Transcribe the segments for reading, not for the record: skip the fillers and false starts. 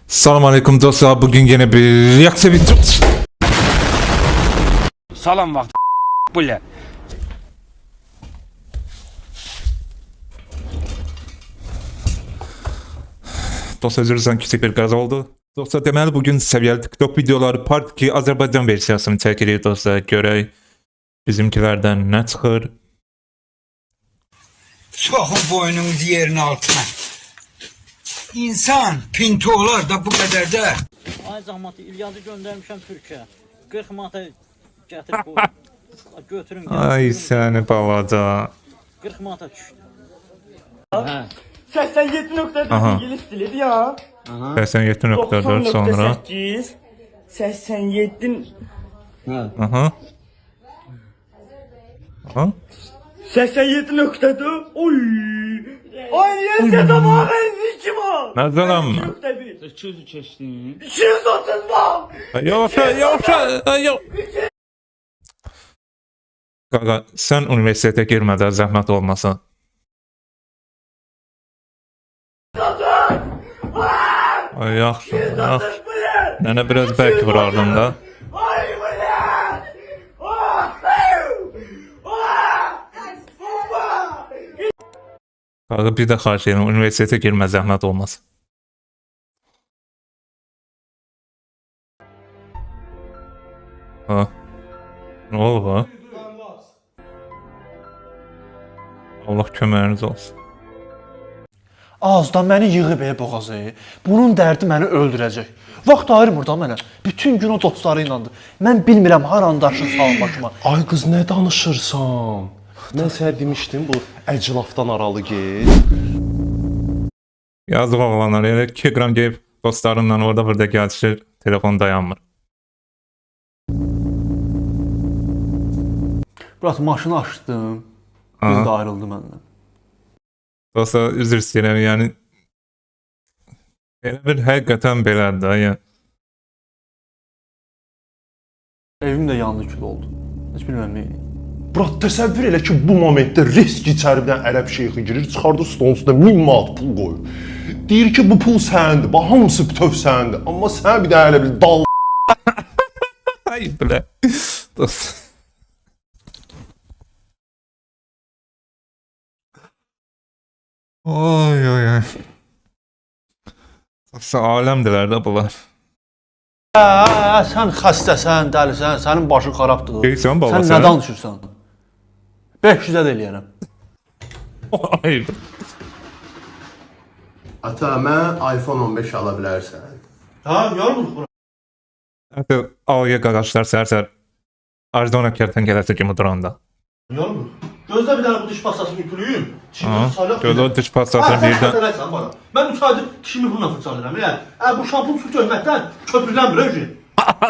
Selamünaleyküm dostlar. Bugün yine bir reaksiya videosu. Salam vaxt bu nə? Dostlar özür dilerim, küçük bir kaza oldu. Dostlar deməli bugün səviyyəli TikTok videoları part 2 Azərbaycan versiyasını çəkirik dostlar. Görək bizimkilərdən nə çıxır. Sokun boynunuzu yerin altına. İnsan pintolar da bu kadar da. Ay zahmatı İlyası göndərmişəm Türkiyə. 40 manata gətirib bu. Götürün gəlin. Ay səni balaca. 40 manata düşdü. 87.4 Aha. İngiliz dilidir ya. 87.4 sonra. 90.8 87 Aha. Aha. 87.4 Oy. Ay niye tamam ben kim o? Nereden amma? 200 keçdin. 230 bak. Yavaşa. Qaqa, sən universitetə girmədən zəhmət olmasa. Ay yaxşı. Nənə biraz bərk vurardın da. Ay bu ne? Qaqa bir də xahiş edirəm, universitetə girmə zəhmət olmaz. Ha. Nə oldu ha? Allah köməyiniz olsun. Ağızdan məni yığıb boğazı. Bunun dərdi məni öldürəcək. Vaxt ayırmır da mənə. Bütün gün o dostları ilandı. Mən bilmirəm haranı daşın salın başıma. Ay qız nə danışırsan? Mən sənə demişdim bu əclafdan aralı get. Yazıq oğlanlar, elə 2 qram geyib dostlarımla orada gəzişir, telefon dayanmır. Burat maşını açdım. Aha. Bir də ayrıldı məndən. Dostlar, üzr istəyirəm, yəni elə bir həqiqətən belədir də, yəni. Evim də yandı kül oldu. Heç bilməm nə edeyim. Brat təsəvvür elə ki bu momentdə risk içəridən ərəb şeyxi girir, çıxardır stolun üstünə 1000 manat pul qoyur. Deyir ki bu pul səndir, bax hamısı bütöv səndir, amma sən bir də elə bir dal Ay bilə. Dost. Oy. Dostlar, aləmdirlər də bunlar. Sən xəstəsən, dəlisən, sənin başın xarabdır. Deyirsən baba Sən sən? nə danışırsan? 500-ə də eləyərəm. Ay. Ata, mən iPhone 15 ala bilərsən. Hə, yorulmuş bura. Hətta ağaya qaqaşlar sər-sər Arizona kərtənkələsi kimi duranda. Yorulmuş. Gözlə bir dənə bu diş pastasını ütülüyüm. Gözə diş pastasını birdən... Mən 3 aydır dişimi bununla fırçalayıram. Bu şampun su görməkdən köpürlənmir öyle.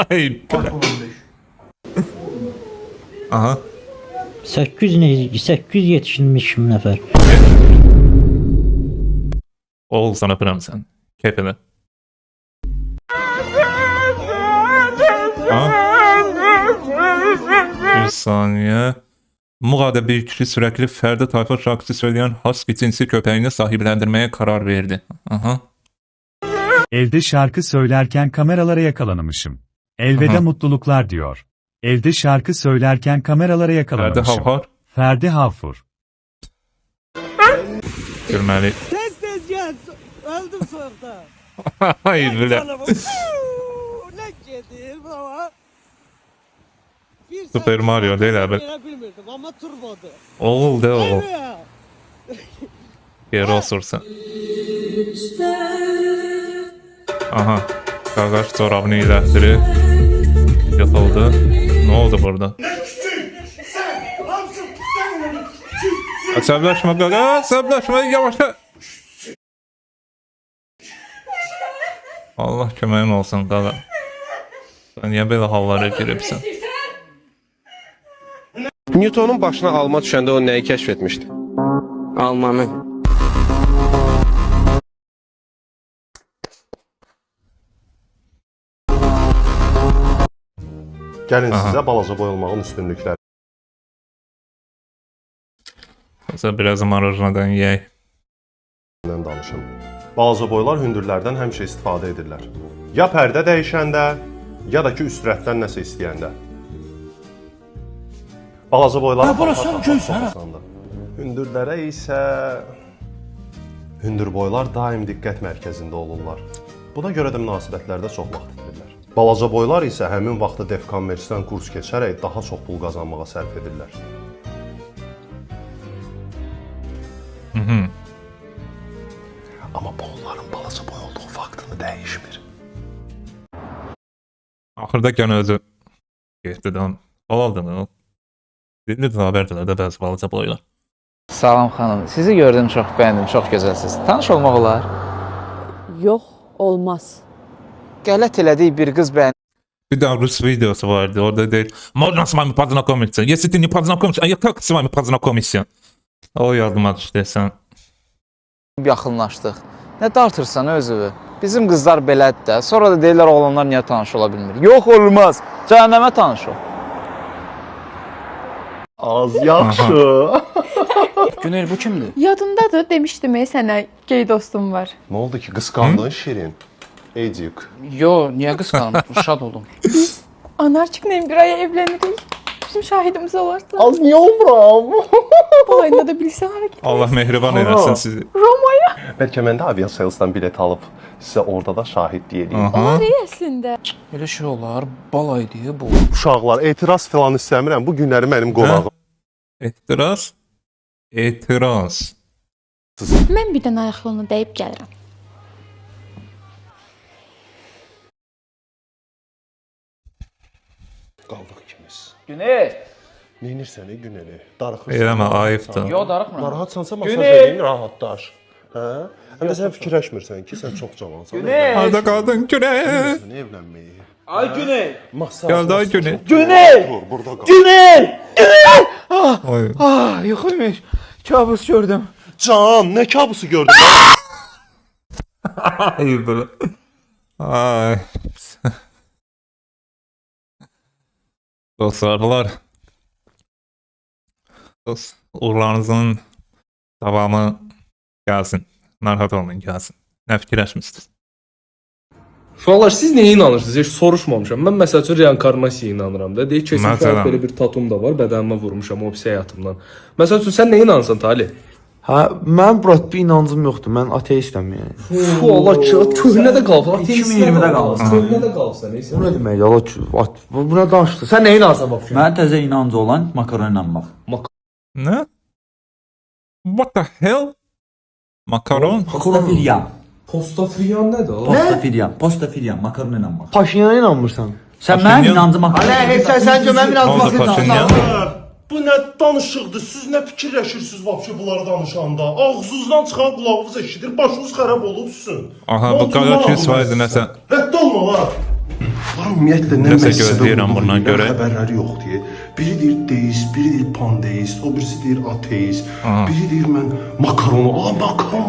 Ay. Aha. 800 yetişilmişim nəfər. Oğul sana pıram sen. Keyfine. Bir saniye. Muğada bir kişi sürekli Ferdi Tayfur şarkısı söyleyen husky cinsi köpeğini sahiplendirmeye karar verdi. Aha. Evde şarkı söylerken kameralara yakalanmışım. Elveda Aha. mutluluklar diyor. Evde şarkı söylerken kameralara Ferdi yakalanmışım. Havhar. Ferdi Havfur. Gülmeli. Tez gel. Öldüm soğukta. Hayır bile. Ne gedir baba? Super Mario değil abi. Bilmirdim ama turbodu. Oğul de oğul. Ya. Geri osursa. Aha. Gagaş çorabını iyiləşdirir. Yatıldı. Ne oldu burada? Əsəbləşmə qaqa, əsəbləşmə, yavaşla. Allah köməyin olsun qaqa. Sən niyə belə hallara giribsən? Newtonun başına alma düşəndə o nəyi kəşf etmişdi? Almanı. Gəlin Aha. sizə balaca boyulmağın üstünlükləri. Mesela biraz marojnadan yiyək. danışım. Balaca boylar hündürlərdən həmişə istifadə edirlər. Ya pərdə dəyişəndə, ya da ki üstürətdən nəsə istəyəndə. Balaca boylar hündürlərə isə hündür boylar daim diqqət mərkəzində olurlar. Buna görə də münasibətlərdə çox vaxt itirirlər. Balaca boylar isə həmin vaxtda Defcommerce-dən kurs keçərək daha çox pul qazanmağa sərf edirlər. Amma onların balaca boy olduğu vaxtını dəyişmir. Axırda gene özü getdi də. Olaldı mı? Dilli haberdiler də bəzi balaca boylar. Salam xanım. Sizi gördüm, çox bəyəndim, çox gözəlsiniz. Tanış olmaq olar? Yox, olmaz. Qələt elədik bir qız bəyən. Bir de Rus videosu vardı. Orada değil. Можно с вами познакомиться. Если ты не познакомишься, а я как с вами познакомиться? O yadıma düşdü sən. Yaxınlaşdıq. Nə dartırsan özünü? Bizim qızlar belədir də. Sonra da deyirlər oğlanlar niyə tanış ola bilmir? Yox, olmaz. Cəhənnəmə tanış ol. Az yaxşı. Günel bu kimdir? Yadımdadır, demişdim sənə gay dostum var. Nə oldu ki, qısqandın Şirin? Ecik. Yo, niyə qısqanım? Şad oldum. Anarçiklə bir aya evlənirik. Bizim şahidimiz olardı. Az niyə olmuram? Balayında da bilsən hareket. Allah mehriban eləsin sizi. Romaya. Bəlkə mən də aviasalesdan bilet alıb sizə orada da şahidlik edeyim. Onlar iyi əslində. Elə şey olar, balaydı bu. Uşaqlar, etiraz falan istəmirəm. Bu günləri mənim qonağım. Etiraz. Etiraz. Mən birdən ayaqlarını dəyib gəlirəm. Qaldıq ikimiz. Günel. Neynirsən Güneli? Darıxırsan. Eləmə, ayıbdır. Yo, darıxmıram. Narahatsansa masaj edeyim, rahatlaş. Hə? Həm də sən fikirləşmirsən ki, sən çox cavansan. Günel. Harda qaldın Güney? Sən evlənməyi. Ay Güney. Masaj. Geldi ay Güney. Güney. Dur, burada qal. Güney. Oy. Yox imiş. Kabus gördüm. Can, nə kabusu gördün? Ay böyle. Ay. Dostlarlar. Uğurlarınızın davamı gelsin. Narahat olmayın, gelsin. Ne fikirləşmişsiniz? Uşaqlar, siz nəyə inanırsınız? Heç soruşmamışam. Mən məsəl üçün reinkarnasiyaya inanıram da. Deyək, keçmiş həyat belə bir tatum da var, bədənimə vurmuşam o pis həyatımdan. Məsəl üçün sən nəyə inanırsan Talih? Hə, mən brat bir inancım yoxdur. Mən ateistəm yəni. Fu, Allah ki, köhnədə qalsan. 2020-də qalmısan. Köhnədə qalsan. Bu nə demək? Yala buna danışdı. Sən nəyə inanırsan bax? Mən təzə inancı olan makaron inanmaq. Ne? What the hell? Makaron? Postafiryan. Postafriyan nədir o? Postafiryan, makaron inanmaq. Paşinyana inanmırsan? Sən mənim inancım makaron. Heç sən mənim inancım Oldu Paşinyan. Bu nə danışıqdır? Siz nə fikirləşirsiniz vəbşə bunları danışanda? Ağzınızdan çıxan qulağınız eşidir, başınız xarab olubsun. Aha, bu qara kis vardı nəsə. Rədd olma la. Var ümumiyyətlə nə Nəsə gözləyirəm bundan görə. Xəbərləri yoxdur. Biri deyir deist, biri deyir pandeist, o birisi deyir ateist. Biri deyir mən makaronu,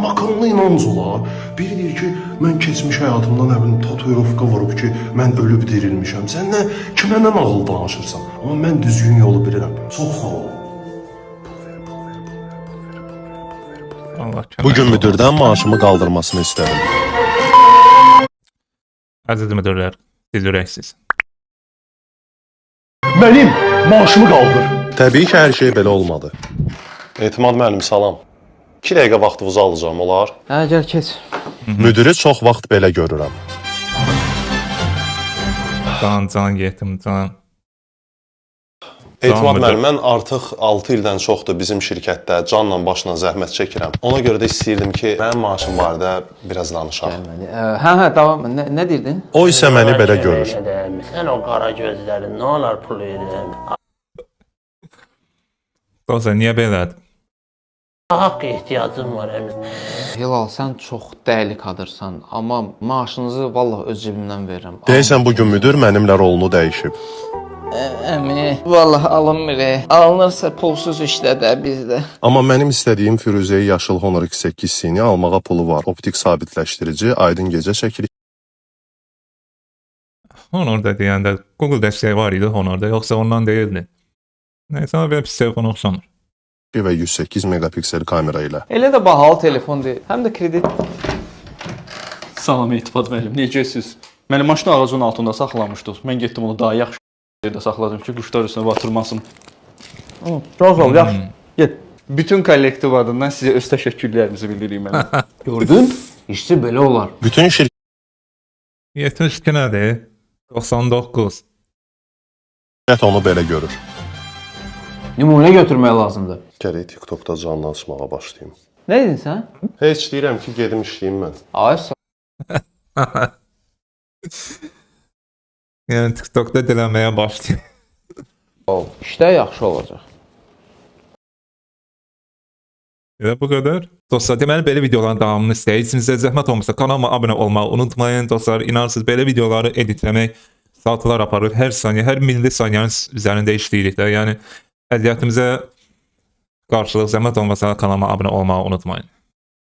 makaronla inanc olar. Biri deyir ki, mən keçmiş həyatımda nə bilim tatuirovka vurub ki, mən ölüb dirilmişəm. Sən nə kimə nə nağıl danışırsan? Amma mən düzgün yolu bilirəm. Çox sağ ol. Allah Bu gün müdürdən maaşımı qaldırmasını istədim. Əziz müdürlər, siz ürəksiz. Mənim maaşımı qaldır. Təbii ki, hər şey belə olmadı. Etimad müəllim, salam. 2 dəqiqə vaxtınızı alacağam, olar? Hə, gəl keç. Müdürü çox vaxt belə görürəm. Can yetim, can. Etimad müdür. müəllim, mən artıq 6 ildən çoxdur bizim şirkətdə canla başla zəhmət çəkirəm. Ona görə də istəyirdim ki, mənim maaşım barədə biraz danışaq. Hə, davam. Nə deyirdin? O isə məni belə görür. Sən o qara gözlərin nə olar pul verirəm? Dosta, niyə belədir? Haqq ehtiyacım var əmin. Hilal, sən çox dəyərli kadırsan, amma maaşınızı vallah öz cibimdən verirəm. Deyəsən bugün müdür mənimlə rolunu dəyişib. Əmi, vallah alınmır. Alınırsa pulsuz işlə də bizdə. Amma mənim istədiyim Firuzəyə yaşıl Honor X8 sini almağa pulu var. Optik sabitləşdirici, aydın gecə şəkli. Honor'da deyəndə Google dəstəyi var idi Honor'da, yoxsa ondan deyildi. Neyse ama benim pis telefon oxşamır. və 108 megapiksel kamera ilə. Elə də bahalı telefon deyil. Həm də kredit. Salam Etibar müəllim, necəsiz? Mənim maşını ağacın altında saxlamışdınız. Mən getdim onu daha yaxşı yerdə saxladım ki, quşlar üstünə batırmasın. Çox ol, yaxşı. Get. Bütün kollektiv adından sizə öz təşəkkürlərimizi bildiririk mənə. Gördün? İşte belə olar. Bütün şirkət 72 nədir? 99. onu belə görür. Nümunə götürmək lazımdır. Gərək TikTokda canlı açmağa başlayım. Nə dedin sən? Heç deyirəm ki, gedim işləyim mən. Ay, Yəni TikTokda dilənməyə başlayım. işdə yaxşı olacaq. Və bu qədər. Dostlar, deməli belə videoların davamını istəyirsinizsə, zəhmət olmasa kanalıma abunə olmağı unutmayın. Dostlar, inanırsınız belə videoları editləmək saatlar aparır. Hər saniyə, hər milli saniyənin üzərində işləyirik də. Yəni əziyyətimizə qarşılıq zəhmət olmasa kanalıma abunə olmağı unutmayın.